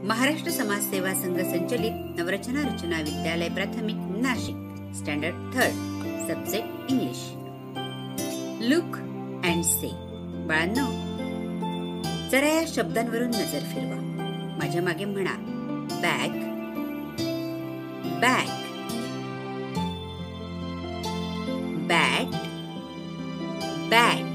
महाराष्ट्र समाज सेवा संघ संचलित नवरचना रचना विद्यालय प्राथमिक Nashik standard 3 subject English. Look and say. बाळांनो, जरा या शब्दांवरून नजर फिरवा. माझ्या मागे म्हणा. Bag, bag, bat, bat,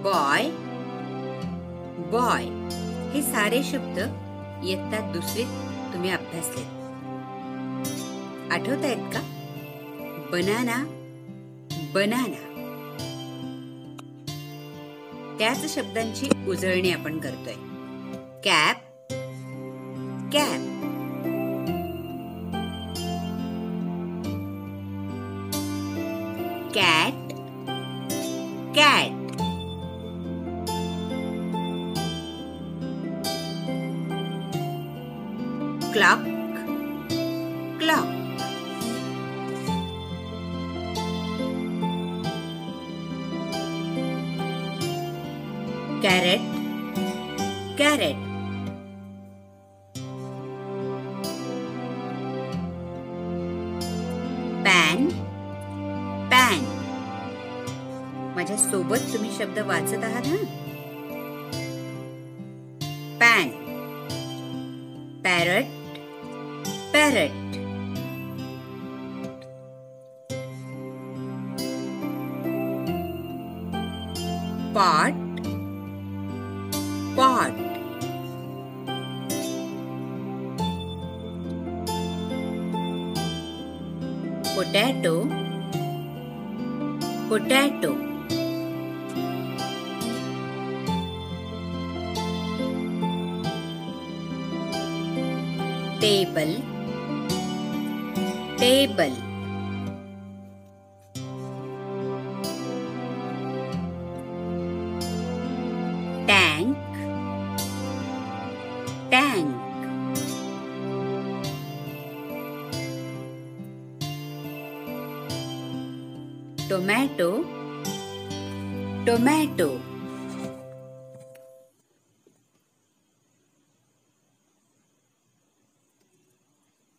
boy, boy. हे सारे शब्द इयत्ता दुसरीत तुम्ही अभ्यासले. आठवतायत का? Banana, banana. त्याच शब्दांची उजळणी आपण करतोय. Cap, cap, cat, cat, clock, clock, carrot, carrot, pan, pan. माझ्या सोबत तुम्ही शब्द वाचत आहात ना? Pan, parrot, parrot, pot, pot, potato, potato, table, table, tank, tank, tomato, tomato,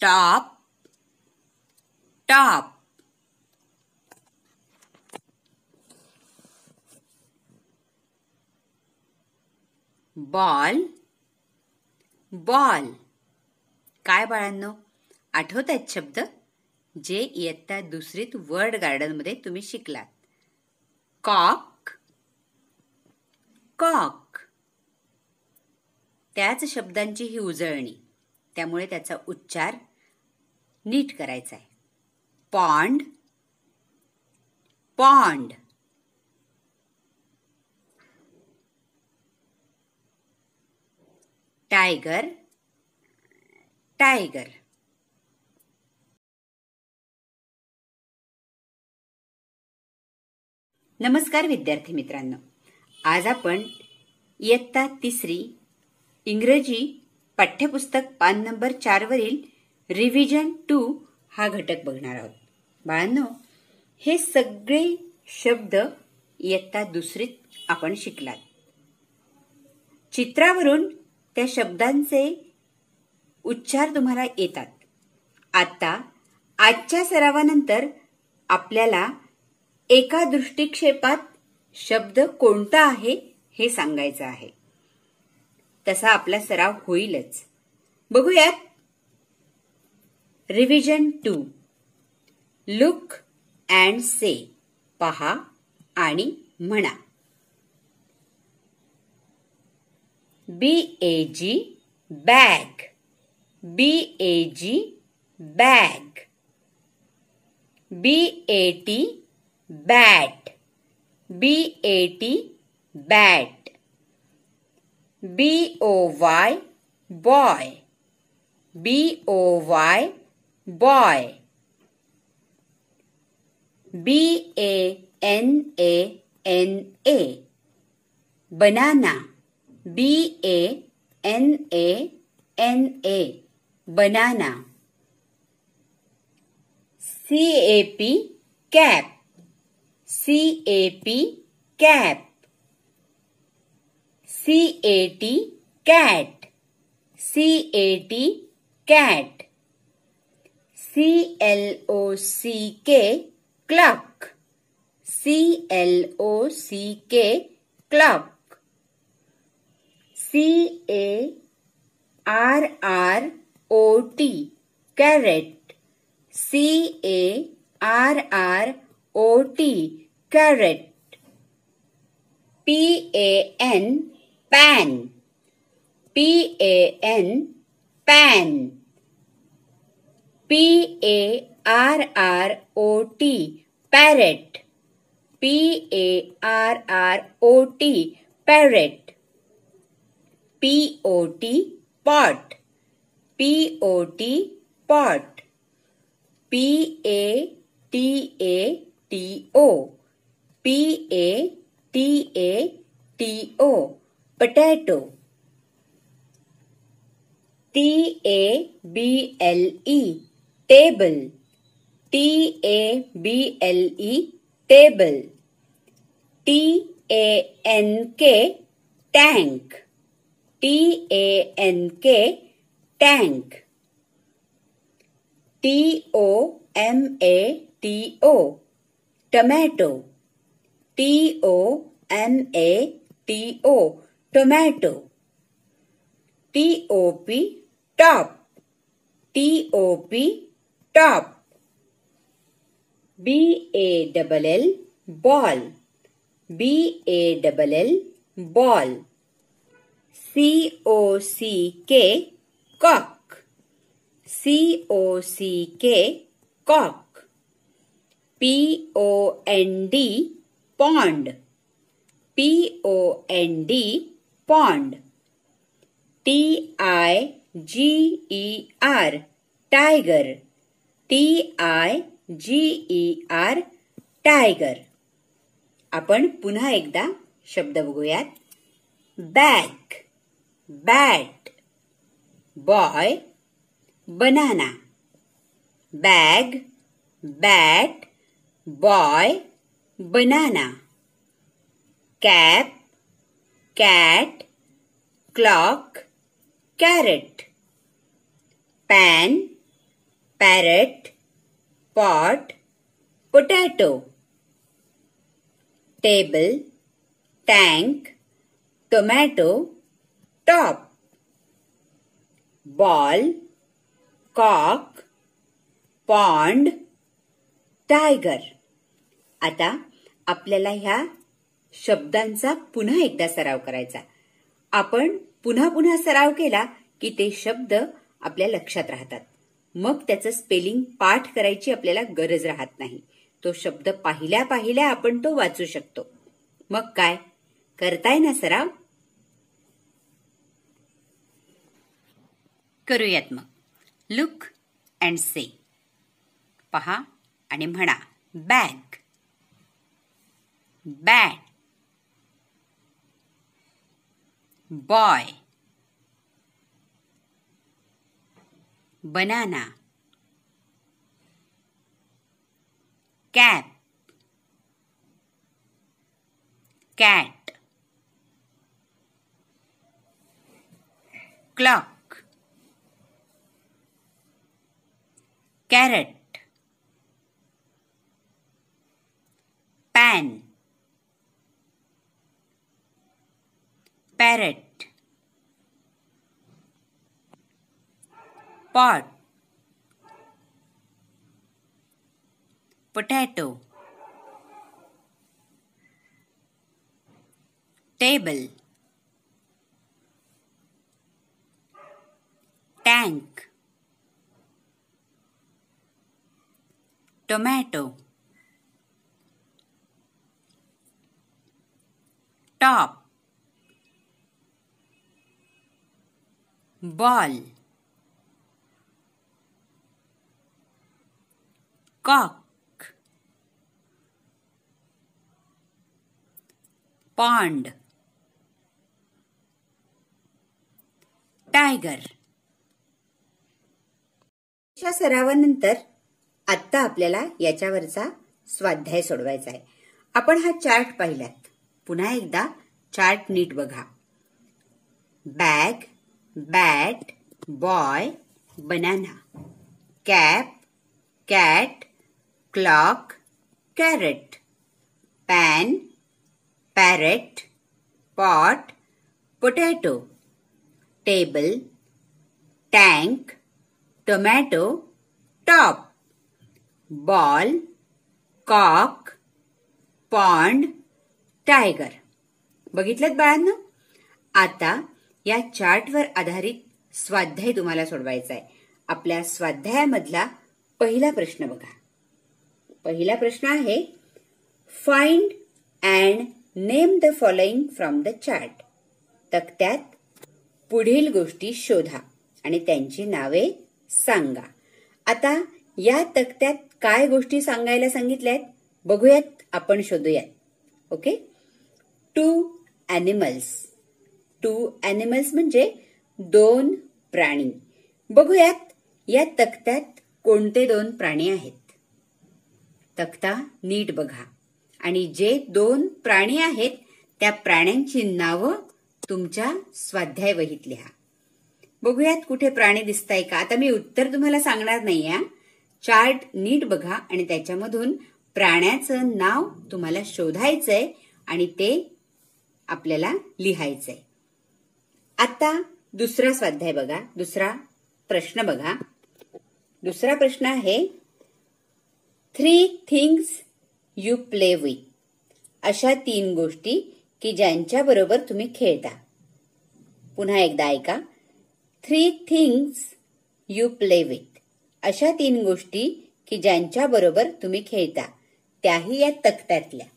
top, top, ball, ball. काय बाळांनो, आठवत आहेत शब्द जे इयत्ता दुसरीत वर्ड गार्डन मध्ये तुम्ही शिकलात? Cock, cock. त्याच शब्दांची ही उजळणी, त्यामुळे त्याचा उच्चार नीट करायचा आहे. Pond, pond, tiger, tiger. नमस्कार विद्यार्थी मित्रांनो. आज आपण इयत्ता तिसरी इंग्रजी पाठ्यपुस्तक पान नंबर 4 वरील रिव्हिजन 2 हा घटक बघणार आहोत. बाळांनो, हे सगळे शब्द इयत्ता दुसरीत आपण शिकलात. चित्रावरून त्या शब्दांचे उच्चार तुम्हाला येतात. आता आजच्या सरावानंतर आपल्याला एका दृष्टिक्षेपात शब्द कोणता आहे हे सांगायचं आहे. तसा आपला सराव होईलच. बघूयात. रिव्हिजन 2. लुक अँड से. पहा आणि म्हणा. BAG bag, BAG bag. BAT bat, BAT bat. BOY boy, BOY boy. BANANA banana, BANANA banana. CAP cap, CAP cap. CAT, cat. CAT, cat. CLOCK, clock. CLOCK, clock. CARROT, carrot. CARROT, carrot. PAN, pan. PAN, pan. PARROT, parrot. PARROT, parrot. POT, pot. POT, pot. PATATO, PATATO, potato. TABLE, table. TABLE, table. TANK, tank. TANK, tank. TOMATO, tomato. TOMATO, tomato. TOP, top. TOP, top. BALL, ball. BALL, ball. COCK, cock. COCK, cock. POND, pond. POND, pond. TIGER, tiger. TIGER, tiger. आपण पुन्हा एकदा शब्द बघूयात. Bag, bat. Boy, banana. Bag, bat, boy, banana. Cap, cat, clock, carrot. Pan, parrot, pot, potato. Table, tank, tomato, top. Ball, cock, pond, tiger. आता आपल्याला ह्या शब्दांचा पुन्हा एकदा सराव करायचा. आपण पुन्हा पुन्हा सराव केला की ते शब्द आपल्या लक्षात राहतात. मग त्याचं स्पेलिंग पाठ करायची आपल्याला गरज राहत नाही. तो शब्द पाहिल्या पाहिल्या आपण तो वाचू शकतो. मग काय करताय ना सराव? करूयात मग. लुक अँड से. पहा आणि म्हणा. Bag, bat, boy, banana, cap, cat, clock, carrot, pan, parrot, pot, potato, table, tank, tomato, top, ball, cock, pond, tiger. या सरावानंतर आता आपल्याला याच्यावरचा स्वाध्याय सोडवायचा आहे. आपण हा चार्ट पाहिलात. पुन्हा एकदा चार्ट नीट बघा. Bag, bat, boy, banana. Cap, cat, clock, carrot. Pan, parrot, pot, potato. Table, tank, tomato, top. Ball, cock, pond, tiger. बघितलं बाळांनो? आता या चार्टवर आधारित स्वाध्याय तुम्हाला सोडवायचा आहे. आपल्या स्वाध्यायामधला पहिला प्रश्न बघा. पहिला प्रश्न आहे, find and name the following from the chart. तक्त्यात पुढील गोष्टी शोधा आणि त्यांची नावे सांगा. आता या तक्त्यात काय गोष्टी सांगायला सांगितल्यात बघूयात, आपण शोधूयात. ओके. 2 ॲनिमल्स. 2 ॲनिमल्स म्हणजे 2 प्राणी. बघूयात या तक्त्यात कोणते 2 प्राणी आहेत. तक्ता नीट बघा आणि जे 2 प्राणी आहेत त्या प्राण्यांची नावं तुमच्या स्वाध्याय वहीत लिहा. बघूयात कुठे प्राणी दिसताय का. आता मी उत्तर तुम्हाला सांगणार नाही. चार्ट नीट बघा आणि त्याच्यामधून प्राण्याचं नाव तुम्हाला शोधायचंय आणि ते आपल्याला लिहायचंय. आता दुसरा स्वाध्याय बघा. दुसरा प्रश्न बघा. दुसरा प्रश्न आहे, 3 थिंग्स यू प्ले विथ. अशा 3 गोष्टी की ज्यांच्या बरोबर तुम्ही खेळता. पुन्हा एकदा ऐका. 3 थिंग्स यू प्ले विथ. अशा 3 गोष्टी की ज्यांच्या बरोबर तुम्ही खेळता, त्याही या तक्त्यातल्या.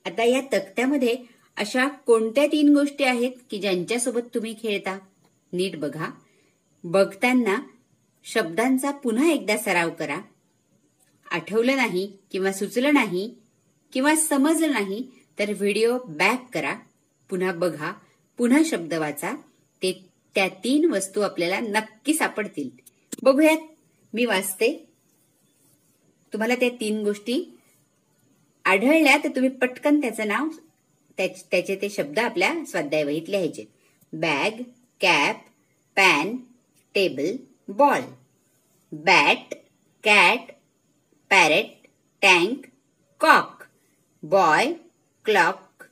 आता या तक्त्यामध्ये अशा कोणत्या 3 गोष्टी आहेत की ज्यांच्यासोबत तुम्ही खेळता. नीट बघा. बघताना शब्दांचा पुन्हा एकदा सराव करा. आठवलं नाही किंवा सुचलं नाही किंवा समजलं नाही तर व्हिडिओ बॅक करा, पुन्हा बघा, पुन्हा शब्द वाचा. त्या 3 वस्तू आपल्याला नक्की सापडतील. बघूयात. मी वाचते. तुम्हाला त्या 3 गोष्टी आढळल्या तर तुम्ही पटकन त्याचं नाव, त्याचे ते शब्द आपल्या स्वाध्याय वहीत लिहायचे. Bag, cap, pan, table, ball. Bat, cat, parrot, tank, cock. Boy, clock,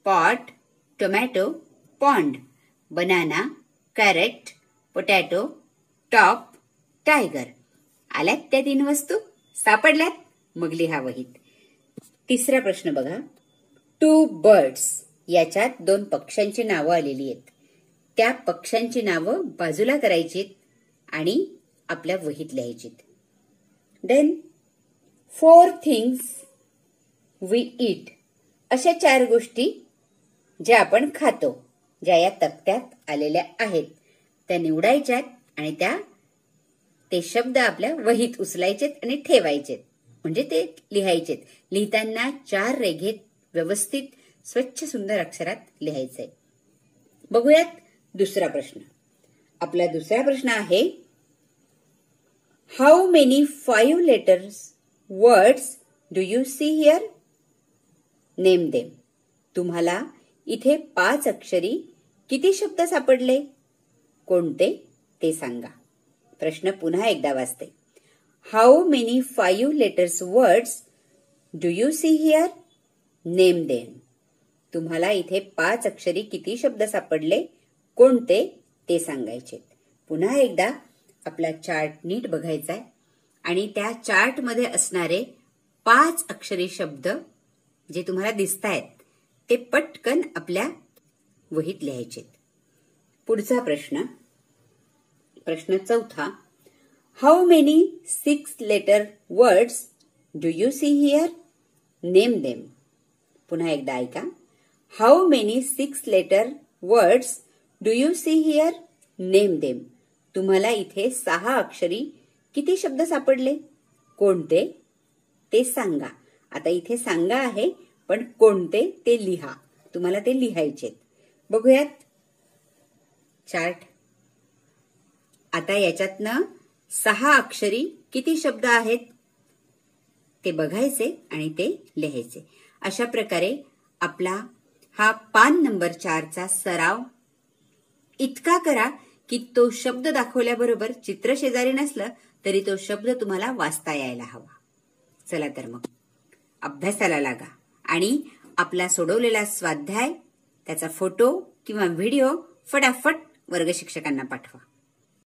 pot, tomato, pond. Banana, carrot, potato, top, tiger. आल्यात त्या 3 वस्तू? सापडल्यात? मग लिहा वहीत. तिसरा प्रश्न बघा. 2 बर्ड्स. याच्यात 2 पक्ष्यांची नावं आलेली आहेत. त्या पक्ष्यांची नावं बाजूला करायचीत आणि आपल्या वहीत लिहायचीत. Then 4 things we eat. अशा 4 गोष्टी ज्या आपण खातो, ज्या या तक्त्यात आलेल्या आहेत, त्या निवडायच्यात आणि ते शब्द आपल्या वहीत उचलायचेत आणि ठेवायचेत, म्हणजे ते लिहायचेत. लिहिताना 4 रेघेत व्यवस्थित स्वच्छ सुंदर अक्षरात लिहायचंय. बघूयात दुसरा प्रश्न. आपला दुसरा प्रश्न आहे, how many 5 letters words do you see here? Name them. तुम्हाला इथे 5 अक्षरी किती शब्द सापडले? कोणते ते सांगा. प्रश्न पुन्हा एकदा वाचते. How many 5 letters words do you see here? Name them. तुम्हाला इथे 5 अक्षरी किती शब्द सापडले? कोणते ते सांगायचे. पुन्हा एकदा आपला चार्ट नीट बघायचा आहे आणि त्या चार्टमध्ये असणारे 5 अक्षरी शब्द जे तुम्हाला दिसतायत ते पटकन आपल्या वहीत लिहायचे. पुढचा प्रश्न, प्रश्न चौथा. How many 6 letter words do you see here? Name them. पुन्हा एकदा ऐका. How many 6 letter words do you see here? Name them. तुम्हाला इथे 6 अक्षरी किती शब्द सापडले? कोणते ते सांगा. आता इथे सांगा आहे, पण कोणते ते लिहा. तुम्हाला ते लिहायचे. बघूयात चार्ट. आता याच्यातनं 6 अक्षरी किती शब्द आहेत ते बघायचे आणि ते लिहायचे. अशा प्रकारे आपला हा पान नंबर 4चा सराव इतका करा की तो शब्द दाखवल्याबरोबर चित्र शेजारी नसलं तरी तो शब्द तुम्हाला वाचता यायला हवा. चला तर मग अभ्यासाला लागा आणि आपला सोडवलेला स्वाध्याय, त्याचा फोटो किंवा व्हिडिओ फटाफट वर्ग शिक्षकांना पाठवा.